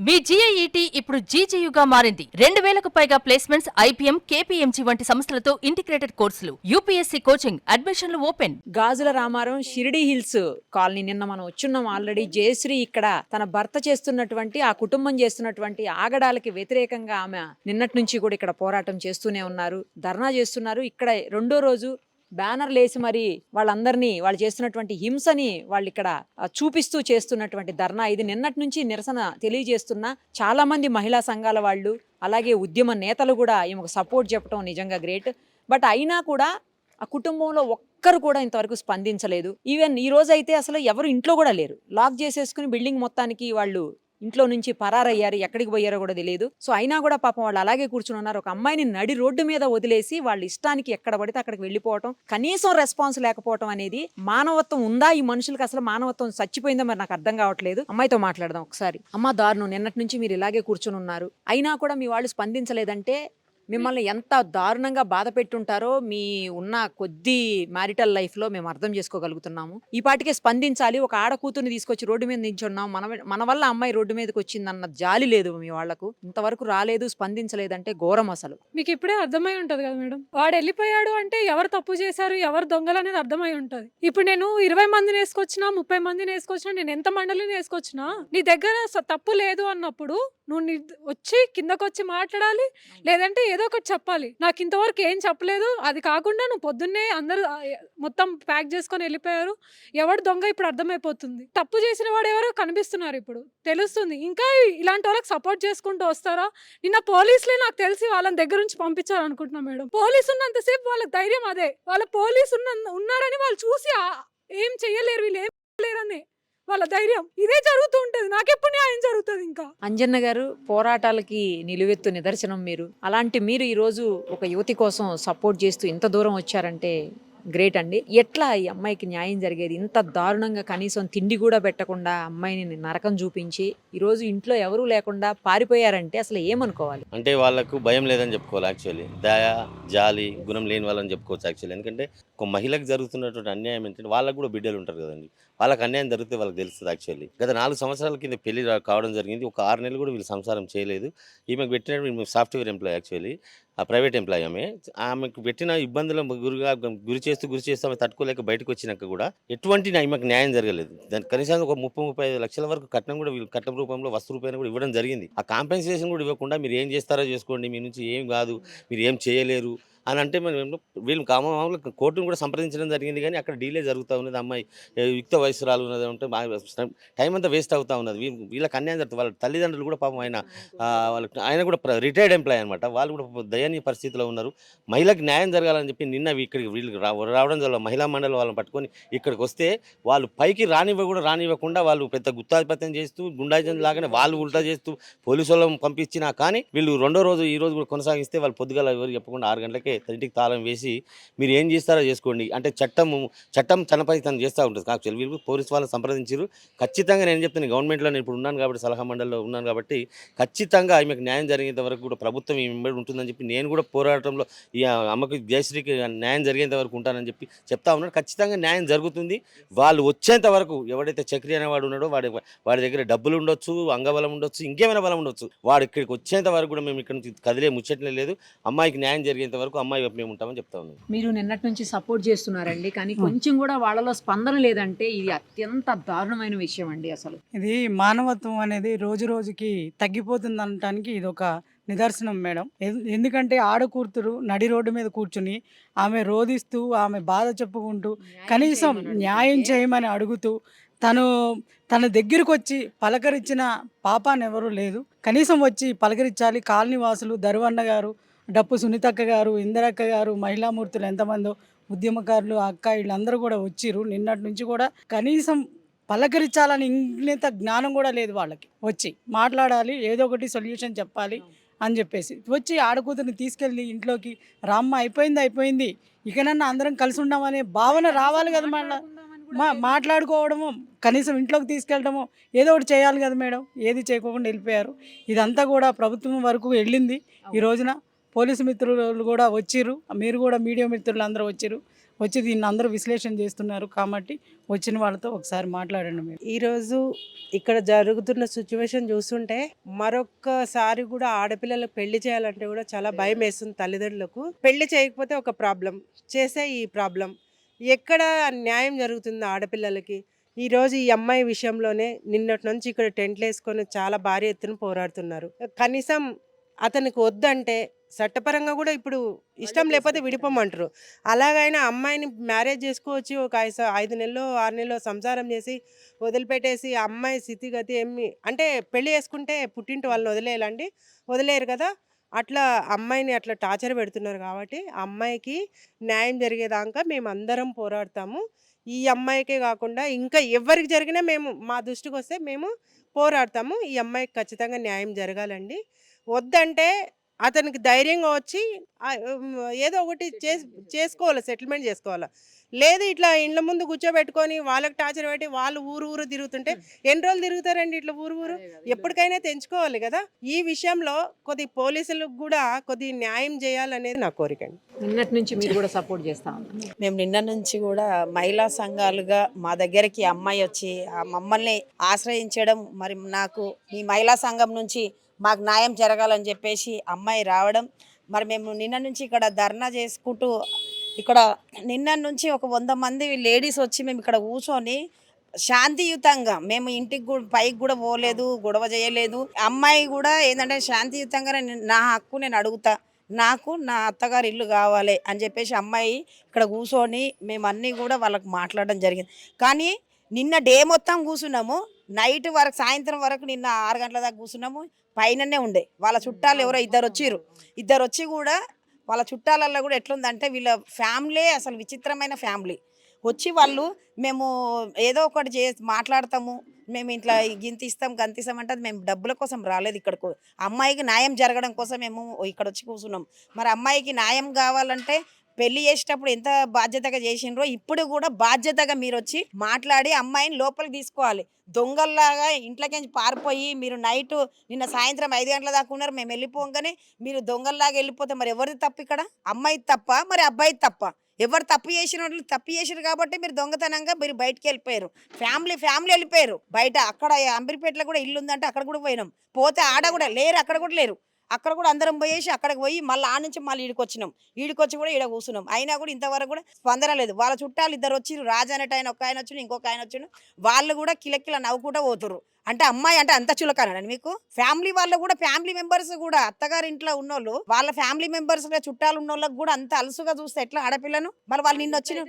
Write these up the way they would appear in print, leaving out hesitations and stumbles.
మీ జీఐఈటీ ఇప్పుడు జీజీయూగా మారింది. 2000కు పైగా ప్లేస్మెంట్స్, ఐపీఎం, కేపీఎంజీ వంటి సంస్థలతో ఇంటిగ్రేటెడ్ కోర్సులు. యూపీఎస్సీ కోచింగ్, అడ్మిషన్లు ఓపెన్. గాజుల రామారం షిరిడి హిల్స్ కాలనీ నిన్న మనం వచ్చున్నాం ఆల్రెడీ. జయశ్రీ ఇక్కడ తన భర్త చేస్తున్నటువంటి ఆ కుటుంబం చేస్తున్నటువంటి ఆగడాలకి వ్యతిరేకంగా ఆమె నిన్నటి నుంచి కూడా ఇక్కడ పోరాటం చేస్తూనే ఉన్నారు, ధర్నా చేస్తున్నారు. ఇక్కడ రెండో రోజు బ్యానర్లు వేసి మరి వాళ్ళందరినీ వాళ్ళు చేస్తున్నటువంటి హింసని వాళ్ళు ఇక్కడ చూపిస్తూ చేస్తున్నటువంటి ధర్నా ఇది. నిన్నటి నుంచి నిరసన తెలియజేస్తున్న చాలా మంది మహిళా సంఘాల వాళ్ళు, అలాగే ఉద్యమ నేతలు కూడా ఈమెకు సపోర్ట్ చెప్పడం నిజంగా గ్రేట్. బట్ అయినా కూడా ఆ కుటుంబంలో ఒక్కరు కూడా ఇంతవరకు స్పందించలేదు. ఈవెన్ ఈ రోజు అయితే అసలు ఎవరు ఇంట్లో కూడా లేరు. లాక్ చేసేసుకుని బిల్డింగ్ మొత్తానికి వాళ్ళు ఇంట్లో నుంచి పరారయ్యారు, ఎక్కడికి పోయారో కూడా తెలియదు. సో అయినా కూడా పాపం వాళ్ళు అలాగే కూర్చుని ఉన్నారు. ఒక అమ్మాయిని నడి రోడ్డు మీద వదిలేసి వాళ్ళ ఇష్టానికి ఎక్కడ పడితే అక్కడికి వెళ్ళిపోవటం, కనీసం రెస్పాన్స్ లేకపోవటం అనేది మానవత్వం ఉందా ఈ మనుషులకి? అసలు మానవత్వం చచ్చిపోయిందా మరి నాకు అర్థం కావట్లేదు. అమ్మాయితో మాట్లాడదాం ఒకసారి. అమ్మ, దారుణం, నిన్నటి నుంచి మీరు ఇలాగే కూర్చుని ఉన్నారు, అయినా కూడా మీ వాళ్ళు స్పందించలేదంటే మిమ్మల్ని ఎంత దారుణంగా బాధ పెట్టుంటారో మీ ఉన్న కొద్ది మ్యారిటల్ లైఫ్లో మేము అర్థం చేసుకోగలుగుతున్నాము. ఈ పాటికే స్పందించాలి. ఒక ఆడ కూతుర్ని తీసుకొచ్చి రోడ్డు మీద నించున్నాం, మన వల్ల అమ్మాయి రోడ్డు మీదకి వచ్చిందన్న జాలి లేదు మీ వాళ్లకు. ఇంతవరకు రాలేదు, స్పందించలేదంటే ఘోరం. అసలు మీకు ఇప్పుడే అర్థమై ఉంటది కదా మేడం, వాడు వెళ్ళిపోయాడు అంటే ఎవరు తప్పు చేశారు, ఎవరు దొంగలు అనేది అర్థమై ఉంటది. ఇప్పుడు నేను 20 మందిని వేసుకొచ్చినా, 30 మందిని వేసుకొచ్చినా, నేను ఎంత మండలిని వేసుకొచ్చినా, నీ దగ్గర తప్పు లేదు అన్నప్పుడు నువ్వు వచ్చి కిందకొచ్చి మాట్లాడాలి, లేదంటే ఏదో ఒకటి చెప్పాలి. నాకు ఇంతవరకు ఏం చెప్పలేదు. అది కాకుండా నువ్వు పొద్దున్నే అందరూ మొత్తం ప్యాక్ చేసుకొని వెళ్ళిపోయారు. ఎవడు దొంగ ఇప్పుడు అర్థమైపోతుంది. తప్పు చేసిన వాడు ఎవరో కనిపిస్తున్నారు, ఇప్పుడు తెలుస్తుంది. ఇంకా ఇలాంటి వాళ్ళకి సపోర్ట్ చేసుకుంటూ వస్తారా? నిన్న పోలీసులే నాకు తెలిసి వాళ్ళని దగ్గర నుంచి పంపించారు అనుకుంటున్నా మేడం. పోలీసు ఉన్నంతసేపు వాళ్ళ ధైర్యం అదే. వాళ్ళ పోలీసు ఉన్నారని వాళ్ళు చూసి ఏం చెయ్యలేరు, వీళ్ళు ఏం లేరని వాళ్ళ ధైర్యం. ఇదే జరుగుతూ ఉంటది. నాకెప్పుడు న్యాయం జరుగుతుంది? ఇంకా అంజన్న గారు పోరాటాలకి నిలువెత్తు నిదర్శనం మీరు. అలాంటి మీరు ఈ రోజు ఒక యువతి కోసం సపోర్ట్ చేస్తూ ఇంత దూరం వచ్చారంటే గ్రేట్ అండి. ఎట్లా ఈ అమ్మాయికి న్యాయం జరిగేది? ఇంత దారుణంగా కనీసం తిండి కూడా పెట్టకుండా అమ్మాయిని నరకం చూపించి ఈరోజు ఇంట్లో ఎవరూ లేకుండా పారిపోయారంటే అసలు ఏమనుకోవాలి? అంటే వాళ్ళకు భయం లేదని చెప్పుకోవాలి. యాక్చువల్లీ దయ, జాలి, గుణం లేని వాళ్ళని చెప్పుకోవచ్చు యాక్చువల్లీ. ఎందుకంటే ఒక మహిళకు జరుగుతున్నటువంటి అన్యాయం ఏంటంటే వాళ్ళకు కూడా బిడ్డలు ఉంటారు కదండి, వాళ్ళకి అన్యాయం జరిగితే వాళ్ళకి తెలుస్తుంది. యాక్చువల్లీ గత 4 సంవత్సరాల కింద పెళ్లి కావడం జరిగింది. ఒక 6 నెలలు కూడా వీళ్ళు సంసారం చేయలేదు. ఈమెకు పెట్టిన సాఫ్ట్వేర్ ఎంప్లాయ్, యాక్చువల్లీ ఆ ప్రైవేట్ ఎంప్లాయ్. ఆమెకు పెట్టిన ఇబ్బందుల గురి చేస్తూ ఆమె తట్టుకోలేక బయటకు వచ్చినాక కూడా ఎటువంటి ఈమెకు న్యాయం జరగలేదు. దానికి కనీసం ఒక 30-35 లక్షల వరకు కట్నం కూడా వీళ్ళు కట్నం రూపంలో వస్తు రూపాయలు కూడా ఇవ్వడం జరిగింది. ఆ కాంపెన్సేషన్ కూడా ఇవ్వకుండా మీరు ఏం చేస్తారో చేసుకోండి, మీ నుంచి ఏం కాదు, మీరు ఏం చేయలేరు అని అంటే మేము వీళ్ళు మామూలుగా కోర్టును కూడా సంప్రదించడం జరిగింది. కానీ అక్కడ డీలే జరుగుతూ ఉన్నది. అమ్మాయి యుక్త వయసురాలు ఉన్నది అంటే టైం అంతా వేస్ట్ అవుతూ ఉన్నది. వీళ్ళకి అన్యాయం జరుగుతుంది. వాళ్ళ తల్లిదండ్రులు కూడా పాపం ఆయన కూడా రిటైర్డ్ ఎంప్లాయ్ అనమాట. వాళ్ళు కూడా దయనీయ పరిస్థితిలో ఉన్నారు. మహిళకు న్యాయం జరగాలని చెప్పి నిన్న ఇక్కడికి వీళ్ళకి రావడం జరిగింది. మహిళా మండలి వాళ్ళని పట్టుకొని ఇక్కడికి వస్తే వాళ్ళు పైకి రానివ్వకుండా వాళ్ళు పెద్ద గుత్తాధిపత్యం చేస్తూ గుండాయిజం లాగానే వాళ్ళు ఉల్టా చేస్తూ పోలీసు వాళ్ళని పంపించినా కానీ వీళ్ళు రెండో రోజు ఈ రోజు కూడా కొనసాగిస్తే వాళ్ళు పొద్దుగాల ఎవరు చెప్పకుండా 6 గంటలకే ఇంటికి తాళం వేసి మీరు ఏం చేస్తారో చేసుకోండి అంటే చట్టం తనపై తను చేస్తూ ఉంటుంది. యాక్చువల్లీ వీళ్ళు పోలీసు వాళ్ళని సంప్రదించారు. ఖచ్చితంగా నేను చెప్తాను, గవర్నమెంట్లో నేను ఇప్పుడు ఉన్నాను కాబట్టి, సలహా మండలిలో ఉన్నాను కాబట్టి ఖచ్చితంగా ఆమెకు న్యాయం జరిగేంత వరకు కూడా ప్రభుత్వం ఈమె ఉంటుందని చెప్పి నేను కూడా పోరాటంలో ఈ అమ్మకి జయశ్రీకి న్యాయం జరిగేంత వరకు ఉంటానని చెప్పి చెప్తా ఉన్నాను. ఖచ్చితంగా న్యాయం జరుగుతుంది. వాళ్ళు వచ్చేంత వరకు ఎవడైతే చక్రి అనేవాడు ఉన్నాడో వాడి దగ్గర డబ్బులు ఉండొచ్చు, అంగబలం ఉండొచ్చు, ఇంకేమైనా బలం ఉండొచ్చు, వాడు ఇక్కడికి వచ్చేంత వరకు కూడా మేము ఇక్కడ నుంచి కదిలే ముచ్చట్లే లేదు. అమ్మాయికి న్యాయం జరిగేంత వరకు అమ్మాయి వైపు మేము ఉంటామని చెప్తా ఉన్నాం. మీరు నిన్నటి నుంచి సపోర్ట్ చేస్తున్నారండి, కానీ కొంచెం కూడా వాళ్ళలో స్పందన లేదంటే ఇది అత్యంత దారుణమైన విషయం అండి. అసలు ఇది మానవత్వం అనేది రోజు రోజుకి తగ్గిపోతుంది అనటానికి ఇది ఒక నిదర్శనం మేడం. ఎందుకంటే ఆడకూతురు నడి రోడ్డు మీద కూర్చుని ఆమె రోధిస్తూ ఆమె బాధ చెప్పుకుంటూ కనీసం న్యాయం చేయమని అడుగుతూ తన దగ్గరకు వచ్చి పలకరించిన పాపాన్ని ఎవరూ లేదు. కనీసం వచ్చి పలకరించాలి. కాలనీ వాసులు, దరువన్న గారు, డప్పు సునీతక్క గారు, ఇందిరక్క గారు, మహిళామూర్తులు ఎంతమందో ఉద్యమకారులు, అక్క వీళ్ళందరూ కూడా వచ్చిర్రు. నిన్నటి నుంచి కూడా కనీసం పలకరించాలని ఇంగినంత జ్ఞానం కూడా లేదు వాళ్ళకి. వచ్చి మాట్లాడాలి, ఏదో ఒకటి సొల్యూషన్ చెప్పాలి అని చెప్పేసి వచ్చి ఆడకూతురిని తీసుకెళ్ళి ఇంట్లోకి రామ్మ అయిపోయింది ఇకనన్నా అందరం కలిసి ఉన్నామనే భావన రావాలి కదా. మళ్ళీ మాట్లాడుకోవడము, కనీసం ఇంట్లోకి తీసుకెళ్ళడము, ఏదో ఒకటి చేయాలి కదా మేడం. ఏది చేయకోకుండా వెళ్ళిపోయారు. ఇదంతా కూడా ప్రభుత్వం వరకు వెళ్ళింది. ఈ రోజున పోలీసు మిత్రులు కూడా వచ్చిర్రు, మీరు కూడా మీడియా మిత్రులు అందరూ వచ్చిర్రు. వచ్చి దీన్ని అందరూ విశ్లేషణ చేస్తున్నారు కాబట్టి వచ్చిన వాళ్ళతో ఒకసారి మాట్లాడండి మీరు. ఈరోజు ఇక్కడ జరుగుతున్న సిచ్యువేషన్ చూస్తుంటే మరొక్కసారి కూడా ఆడపిల్లలకు పెళ్లి చేయాలంటే కూడా చాలా భయం వేస్తుంది తల్లిదండ్రులకు. పెళ్లి చేయకపోతే ఒక ప్రాబ్లం, చేసే ఈ ప్రాబ్లం, ఎక్కడ న్యాయం జరుగుతుంది ఆడపిల్లలకి? ఈరోజు ఈ అమ్మాయి విషయంలోనే నిన్నటి నుంచి ఇక్కడ టెంట్లు వేసుకొని చాలా భారీ ఎత్తున పోరాడుతున్నారు. కనీసం అతనికి వద్దంటే చట్టపరంగా కూడా ఇప్పుడు ఇష్టం లేకపోతే విడిపోమంటారు. అలాగైనా అమ్మాయిని మ్యారేజ్ చేసుకోవచ్చు, ఒక 5 నెలలో 6 నెలలో సంసారం చేసి వదిలిపెట్టేసి ఆ అమ్మాయి స్థితిగతి ఏమి అంటే పెళ్లి చేసుకుంటే పుట్టింటి వాళ్ళని వదిలేయాలండి, వదిలేరు కదా. అట్లా అమ్మాయిని అట్లా టార్చర్ పెడుతున్నారు కాబట్టి ఆ అమ్మాయికి న్యాయం జరిగేదాకా మేము అందరం పోరాడతాము. ఈ అమ్మాయికే కాకుండా ఇంకా ఎవరికి జరిగినా మేము మా దృష్టికి వస్తే మేము పోరాడతాము. ఈ అమ్మాయికి ఖచ్చితంగా న్యాయం జరగాలండి. వద్దంటే అతనికి ధైర్యంగా వచ్చి ఏదో ఒకటి చేసుకోవాలి, సెటిల్మెంట్ చేసుకోవాలి. లేదు ఇట్లా ఇండ్ల ముందు కూర్చోబెట్టుకొని వాళ్ళకి టార్చర్ పెట్టి వాళ్ళు ఊరు తిరుగుతుంటే ఎన్ని రోజులు తిరుగుతారండి ఇట్లా ఊరు? ఎప్పటికైనా తెంచుకోవాలి కదా. ఈ విషయంలో కొద్ది పోలీసులకు కూడా కొద్ది న్యాయం చేయాలనేది నా కోరిక అండి. నిన్నటి నుంచి మీరు కూడా సపోర్ట్ చేస్తా ఉన్నారు. మేము నిన్న నుంచి కూడా మహిళా సంఘాలుగా మా దగ్గరికి అమ్మాయి వచ్చి మమ్మల్ని ఆశ్రయించడం, మరి నాకు ఈ మహిళా సంఘం నుంచి మాకు న్యాయం జరగాలని చెప్పేసి అమ్మాయి రావడం, మరి మేము నిన్న నుంచి ఇక్కడ ధర్నా చేసుకుంటూ ఇక్కడ నిన్న నుంచి ఒక 100 మంది లేడీస్ వచ్చి మేము ఇక్కడ కూర్చొని శాంతియుతంగా మేము ఇంటికి పైకి కూడా పోలేదు, గొడవ చేయలేదు. అమ్మాయి కూడా ఏంటంటే శాంతియుతంగా నా హక్కు నేను అడుగుతా, నాకు నా అత్తగారి ఇల్లు కావాలి అని చెప్పేసి అమ్మాయి ఇక్కడ కూర్చొని మేము అన్నీ కూడా వాళ్ళకి మాట్లాడడం జరిగింది. కానీ నిన్న డే మొత్తం కూర్చున్నాము, నైట్ వరకు సాయంత్రం వరకు నిన్న 6 గంటల దాకా కూర్చున్నాము. పైననే ఉండే వాళ్ళ చుట్టాలు ఎవరో ఇద్దరు వచ్చి కూడా వాళ్ళ చుట్టాలలో కూడా ఎట్లుందంటే వీళ్ళ ఫ్యామిలీ అసలు విచిత్రమైన ఫ్యామిలీ వచ్చి వాళ్ళు మేము ఏదో ఒకటి మాట్లాడతాము, మేము ఇట్లా గింత ఇస్తాం గంత ఇస్తాం అంటే మేము డబ్బుల కోసం రాలేదు ఇక్కడకు, అమ్మాయికి న్యాయం జరగడం కోసం మేము ఇక్కడ వచ్చి కూర్చున్నాం. మరి అమ్మాయికి న్యాయం కావాలంటే పెళ్లి చేసేటప్పుడు ఎంత బాధ్యతగా చేసిండ్రో ఇప్పుడు కూడా బాధ్యతగా మీరు వచ్చి మాట్లాడి అమ్మాయిని లోపలికి తీసుకోవాలి. దొంగల్లాగా ఇంట్లోకి పారిపోయి మీరు నైట్ నిన్న సాయంత్రం 5 గంటల దాకా ఉన్నారు, మేము వెళ్ళిపోగానే మీరు దొంగల్లాగా వెళ్ళిపోతే మరి ఎవరిది తప్పు ఇక్కడ? అమ్మాయి తప్ప మరి అబ్బాయి తప్ప? ఎవరు తప్పు చేసిన వాళ్ళు తప్పు చేసారు కాబట్టి మీరు దొంగతనంగా మీరు బయటకు వెళ్ళిపోయారు, ఫ్యామిలీ వెళ్ళిపోయారు బయట. అక్కడ అంబరిపేటలో కూడా ఇల్లు ఉందంటే అక్కడ కూడా పోయినాం, పోతే ఆడ కూడా లేరు, అక్కడ కూడా లేరు. అక్కడ కూడా అందరం పోయేసి అక్కడికి పోయి మళ్ళీ ఆ నుంచి మళ్ళీ ఈడికొచ్చి కూడా ఈడ కూర్చున్నాం. అయినా కూడా ఇంతవరకు కూడా స్పందన లేదు. వాళ్ళ చుట్టాలు 2 వచ్చి రాజు అనేట ఆయన ఒక ఆయన వచ్చి ఇంకొక ఆయన వచ్చి వాళ్ళు కూడా కిలకిల నవ్వుకుంటూ పోతురు. అంటే అమ్మాయి అంటే అంత చులకనండి మీకు? ఫ్యామిలీ వాళ్ళు కూడా ఫ్యామిలీ మెంబర్స్ కూడా అత్తగారి ఇంట్లో ఉన్నోళ్ళు వాళ్ళ ఫ్యామిలీ మెంబర్స్ గా చుట్టాలు ఉన్న వాళ్ళకి కూడా అంత అలసుగా చూస్తే ఎట్లా ఆడపిల్లను? మరి వాళ్ళు నిన్న వచ్చిన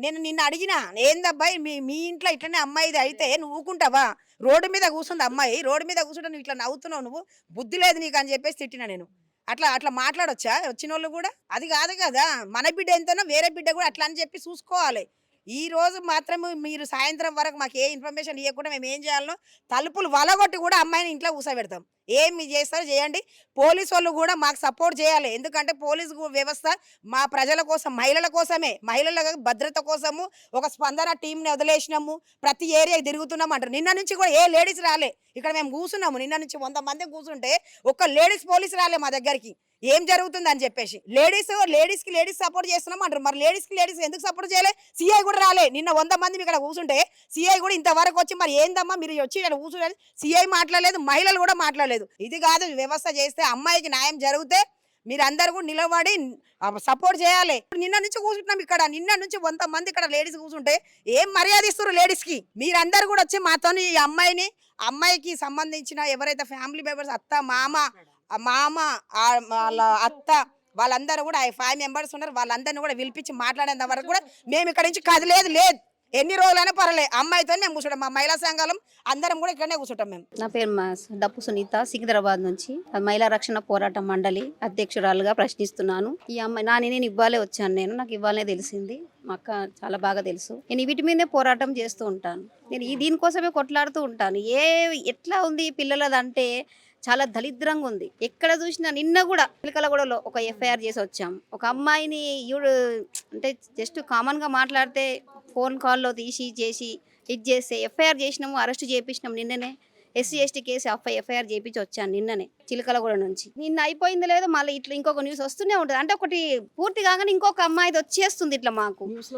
నేను నిన్న అడిగినా ఏందబ్బాయి మీ ఇంట్లో ఇట్లనే అమ్మాయిది అయితే నువ్వు ఊకుంటావా? రోడ్డు మీద కూర్చుంది అమ్మాయి, రోడ్డు మీద కూర్చుంటే నువ్వు ఇట్లా నవ్వుతున్నావు, నువ్వు బుద్ధి లేదు నీకు అని చెప్పేసి తిట్టినా నేను. అట్లా మాట్లాడొచ్చా వచ్చిన వాళ్ళు కూడా? అది కాదు కదా, మన బిడ్డ ఎంతనో వేరే బిడ్డ కూడా అట్లా అని చెప్పి చూసుకోవాలి. ఈ రోజు మాత్రం మీరు సాయంత్రం వరకు మాకు ఏ ఇన్ఫర్మేషన్ ఇవ్వకుండా మేము ఏం చేయాలనో తలుపులు వలగొట్టి కూడా అమ్మాయిని ఇంట్లో కూర్చోబెడతాం. ఏమి చేస్తారో చేయండి. పోలీసు వాళ్ళు కూడా మాకు సపోర్ట్ చేయాలి. ఎందుకంటే పోలీసు వ్యవస్థ మా ప్రజల కోసం, మహిళల కోసమే, మహిళల భద్రత కోసము ఒక స్పందన టీంని వదిలేసినాము, ప్రతి ఏరియాకి తిరుగుతున్నాం అంటారు. నిన్న నుంచి కూడా ఏ లేడీస్ రాలే, ఇక్కడ మేము కూర్చున్నాము. నిన్న నుంచి 100 మంది కూర్చుంటే ఒక్క లేడీస్ పోలీసు రాలే మా దగ్గరికి. ఏం జరుగుతుంది అని చెప్పేసి లేడీస్ సపోర్ట్ చేస్తున్నాం అంటారు. మరి లేడీస్ ఎందుకు సపోర్ట్ చేయలే? సిఐ కూడా రాలే. నిన్న 100 మంది ఇక్కడ కూర్చుంటే సిఐ కూడా ఇంతవరకు వచ్చి మరి ఏందమ్మా మీరు వచ్చి ఇక్కడ కూర్చుంటే సిఐ మాట్లాడలేదు, మహిళలు కూడా మాట్లాడలేదు. ఇది కాదు వ్యవస్థ. చేస్తే అమ్మాయికి న్యాయం జరిగితే మీరందరూ కూడా నిలబడి సపోర్ట్ చేయాలి. నిన్న నుంచి కూర్చుంటున్నాం ఇక్కడ, నిన్న నుంచి 100 మంది ఇక్కడ లేడీస్ కూర్చుంటే ఏం మర్యాద ఇస్తారు లేడీస్కి? మీరందరూ కూడా వచ్చి మాతో ఈ అమ్మాయికి సంబంధించిన ఎవరైతే ఫ్యామిలీ మెంబర్స్ అత్త మామ వాళ్ళ అత్త వాళ్ళందరూ కూడా 5 మెంబర్స్ ఉన్నారు, వాళ్ళందరినీ కూడా పిలిపించి మాట్లాడేంత వరకు కూడా మేము ఇక్కడ నుంచి కదిలేదు. ఎన్ని రోజులైనా పర్లేదు అమ్మాయితో మేము కూర్చుంటాం. మా మహిళా సంఘాలం అందరం కూడా ఇక్కడనే కూర్చుంటాం. మేము నా పేరు డప్పు సునీత, సికింద్రాబాద్ నుంచి మహిళా రక్షణ పోరాట మండలి అధ్యక్షురాలుగా ప్రశ్నిస్తున్నాను. ఈ అమ్మాయి నేను ఇవ్వాలే వచ్చాను, నాకు ఇవ్వాలనే తెలిసింది. మా అక్క చాలా బాగా తెలుసు. నేను వీటి మీదే పోరాటం చేస్తూ ఉంటాను. నేను దీనికోసమే కొట్లాడుతూ ఉంటాను. ఎట్లా ఉంది పిల్లలదంటే చాలా దరిద్రంగా ఉంది. ఎక్కడ చూసినా నిన్న కూడా పిలకలగూడలో ఒక ఎఫ్ఐఆర్ చేసి వచ్చాం. ఒక అమ్మాయిని అంటే జస్ట్ కామన్గా మాట్లాడితే ఫోన్ కాల్లో చేసి ఇది చేస్తే ఎఫ్ఐఆర్ చేసినాము, అరెస్ట్ చేయించినాము నిన్ననే. SC ST కేసు FIR చేపించి వచ్చాను నిన్ననే చిలకలగూడ నుంచి. నిన్న అయిపోయింది లేదు, మళ్ళీ ఇట్లా ఇంకొక న్యూస్ వస్తూనే ఉంటుంది. అంటే ఒకటి పూర్తి కాగానే ఇంకొక అమ్మాయిది వచ్చేస్తుంది ఇట్లా మాకు. న్యూస్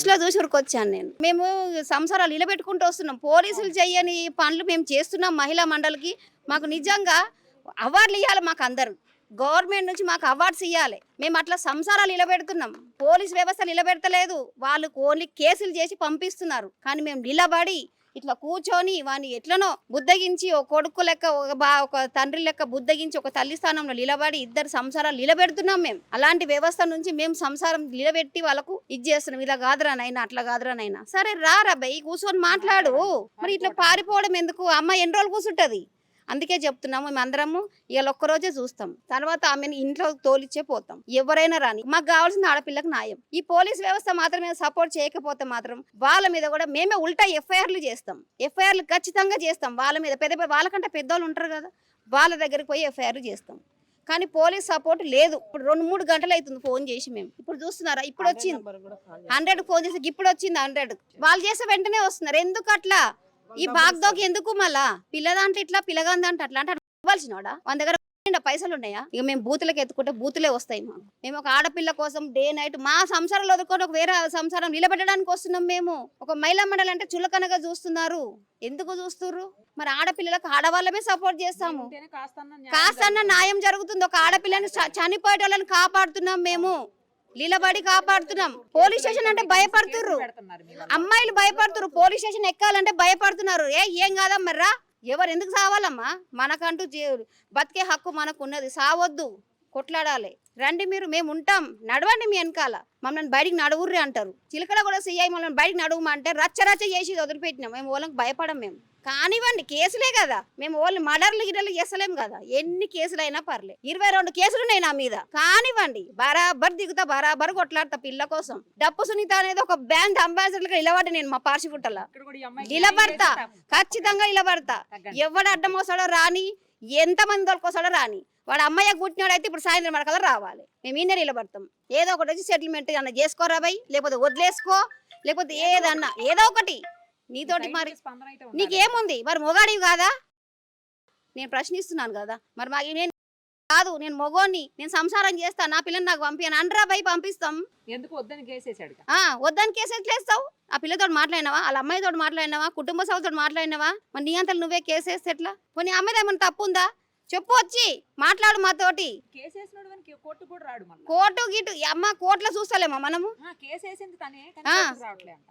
లో చూసి ఉరికొచ్చాను నేను. మేము సంసారాలు నిలబెట్టుకుంటూ వస్తున్నాం. పోలీసులు చెయ్యని పనులు మేము చేస్తున్నాం. మహిళా మండలికి మాకు నిజంగా అవార్డులు ఇవ్వాలి. మాకు అందరు గవర్నమెంట్ నుంచి మాకు అవార్డ్స్ ఇవ్వాలి. మేము అట్లా సంసారాలు నిలబెడుతున్నాం. పోలీస్ వ్యవస్థ నిలబెడతలేదు, వాళ్ళు ఓన్లీ కేసులు చేసి పంపిస్తున్నారు. కానీ మేము నిలబడి ఇట్లా కూర్చొని వాడిని ఎట్లనో బుద్ధగించి ఒక కొడుకు లెక్క ఒక తండ్రి లెక్క బుద్ధగించి ఒక తల్లి స్థానంలో నిలబడి ఇద్దరు సంసారాలు నిలబెడుతున్నాం. మేము అలాంటి వ్యవస్థ నుంచి మేము సంసారం నిలబెట్టి వాళ్ళకు ఇది చేస్తున్నాం. ఇలా కాదురానైనా అట్లా కాదురానైనా. సరే రా బయ్ కూర్చొని మాట్లాడు. మరి ఇట్లా పారిపోవడం ఎందుకు? అమ్మ ఎన్ని రోజులు కూర్చుంటది? అందుకే చెప్తున్నాము, మేము అందరము ఇవాళ ఒక్కరోజే చూస్తాం, తర్వాత ఆమెను ఇంట్లో తోలిచ్చే పోతాం. ఎవరైనా రాని, మాకు కావాల్సిన ఆడపిల్లకు న్యాయం. ఈ పోలీస్ వ్యవస్థ మాత్రమే సపోర్ట్ చేయకపోతే మాత్రం వాళ్ళ మీద కూడా మేమే ఉల్టా FIRలు చేస్తాం. FIRలు ఖచ్చితంగా చేస్తాం. వాళ్ళ మీద వాళ్ళకంటే పెద్దవాళ్ళు ఉంటారు కదా, వాళ్ళ దగ్గరికి పోయి FIR చేస్తాం. కానీ పోలీస్ సపోర్ట్ లేదు. ఇప్పుడు 2-3 గంటలు అవుతుంది ఫోన్ చేసి. మేము ఇప్పుడు చూస్తున్నారా, ఇప్పుడు వచ్చింది 100 ఫోన్ చేసి, ఇప్పుడు వచ్చింది 100. వాళ్ళు చేసే వెంటనే వస్తున్నారు. ఎందుకు అట్లా? ఈ బాగ్దోకి ఎందుకు? మళ్ళా పిల్లదంటే ఇట్లా, పిల్లగాందంటే అట్లా అంటే ఇవ్వాల్సినవాడా? మన దగ్గర పైసలు ఉన్నాయా? ఇక మేము బూతులకు ఎత్తుకుంటే బూతులే వస్తాయి మాకు. మేము ఒక ఆడపిల్ల కోసం డే నైట్ మా సంసారాలు వదులుకొని ఒక వేరే సంసారం నిలబెట్టడానికి వస్తున్నాం. మేము ఒక మహిళా మండలి అంటే చులకనగా చూస్తున్నారు. ఎందుకు చూస్తున్నారు? మరి ఆడపిల్లలకు ఆడవాళ్ళమే సపోర్ట్ చేస్తాము. కాస్తన్న న్యాయం జరుగుతుంది. ఒక ఆడపిల్లని చనిపోయే వాళ్ళని కాపాడుతున్నాం. మేము నిలబడి కాపాడుతున్నాం. పోలీస్ స్టేషన్ అంటే భయపడుతుర్రు, అమ్మాయిలు భయపడుతున్నారు. పోలీస్ స్టేషన్ ఎక్కాలంటే భయపడుతున్నారు. ఏం కాదమ్మర్రా, ఎవరు ఎందుకు సావాలమ్మా? మనకంటూ బతికే హక్కు మనకు ఉన్నది. సావద్దు, కొట్లాడాలి. రండి మీరు, మేము ఉంటాం, నడవండి మీ వెనకాల. మమ్మల్ని బయటికి నడువుర్రి అంటారు. చిలకల కూడా CI మమ్మల్ని బయటికి నడువమంటే రచ్చ చేసి వదిలిపెట్టినాం. మేము వాళ్ళకి భయపడం. మేము కానివ్వండి, కేసులే కదా, మేము వాళ్ళు మర్డర్లు గిడర్లు చేస్తలేం కదా. ఎన్ని కేసులైనా పర్లే, 22 కేసులు ఉన్నాయి నా మీద. కానివ్వండి, బరాబర్ దిగుతా, బరాబర్ కొట్లాడతా పిల్ల కోసం. డప్పు సునీత అనేది ఒక బ్యాండ్ అంబాసిడర్ గా నిలబడి నేను మా పార్సిగుట్టల నిలబడతా, ఖచ్చితంగా నిలబడతా. ఎవడు అడ్డం వస్తాడో రాని, ఎంతమంది దొరికొస్తాడో రాని. వాడు అమ్మాయి గుట్టినాడు అయితే ఇప్పుడు సాయంత్రం వరకల్లా రావాలి. మేము ఈయన నిలబడతాం. ఏదో ఒకటి వచ్చి సెటిల్మెంట్ అన్న చేసుకోరా బై, లేకపోతే వదిలేసుకో, లేకపోతే ఏదన్నా ఏదో ఒకటి నీతోటి. మరి నీకేముంది? మరి మొగాడివి కాదా? నేను ప్రశ్నిస్తున్నాను కదా. మరి మా నేను కాదు, నేను మొగోని, నేను సంసారం చేస్తా, నా పిల్లని నాకు పంపియాను అనరా బై, పంపిస్తాం. ఎందుకు వద్దని కేసేసాడు? వద్దని కేసు ఎట్లేస్తావు? ఆ పిల్లతో మాట్లాడినావా? వాళ్ళ అమ్మాయితో మాట్లాడినావా? కుటుంబ సభ్యులతో మాట్లాడినావా? మరి నీ అంతలు నువ్వే కేసేస్తే ఎట్లా? పోనీ అమ్మాయి ఏమైనా తప్పు ఉందా? చెప్పు, వచ్చి మాట్లాడు మాతోటి. కోర్టు గిటు అమ్మ కోర్టులో చూస్తలేమా మనము?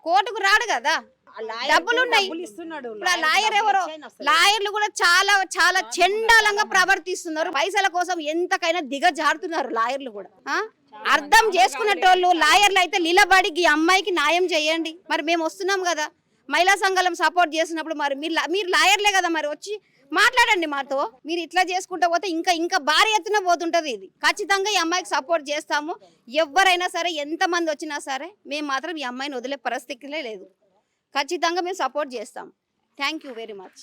కోర్టుకు రాడు కదా, డబ్బులు ఉన్నాయి. లాయర్ ఎవరో, లాయర్లు కూడా చాలా చాలా చండాలంగా ప్రవర్తిస్తున్నారు. పైసల కోసం ఎంతకైనా దిగజారుతున్నారు లాయర్లు కూడా. అర్థం చేసుకునేటోళ్ళు లాయర్లు అయితే నిలబడి ఈ అమ్మాయికి న్యాయం చేయండి. మరి మేము వస్తున్నాం కదా, మహిళా సంఘాలం సపోర్ట్ చేసినప్పుడు మరి మీరు లాయర్లే కదా, మరి వచ్చి మాట్లాడండి మాతో. మీరు ఇట్లా చేసుకుంటా పోతే ఇంకా భారీ ఎత్తున పోతుంటది. ఇది ఖచ్చితంగా ఈ అమ్మాయికి సపోర్ట్ చేస్తాము. ఎవరైనా సరే, ఎంతమంది వచ్చినా సరే, మేము మాత్రం ఈ అమ్మాయిని వదిలే పరిస్థితిలో లేదు. ఖచ్చితంగా మేము సపోర్ట్ చేస్తాం. Thank you very much.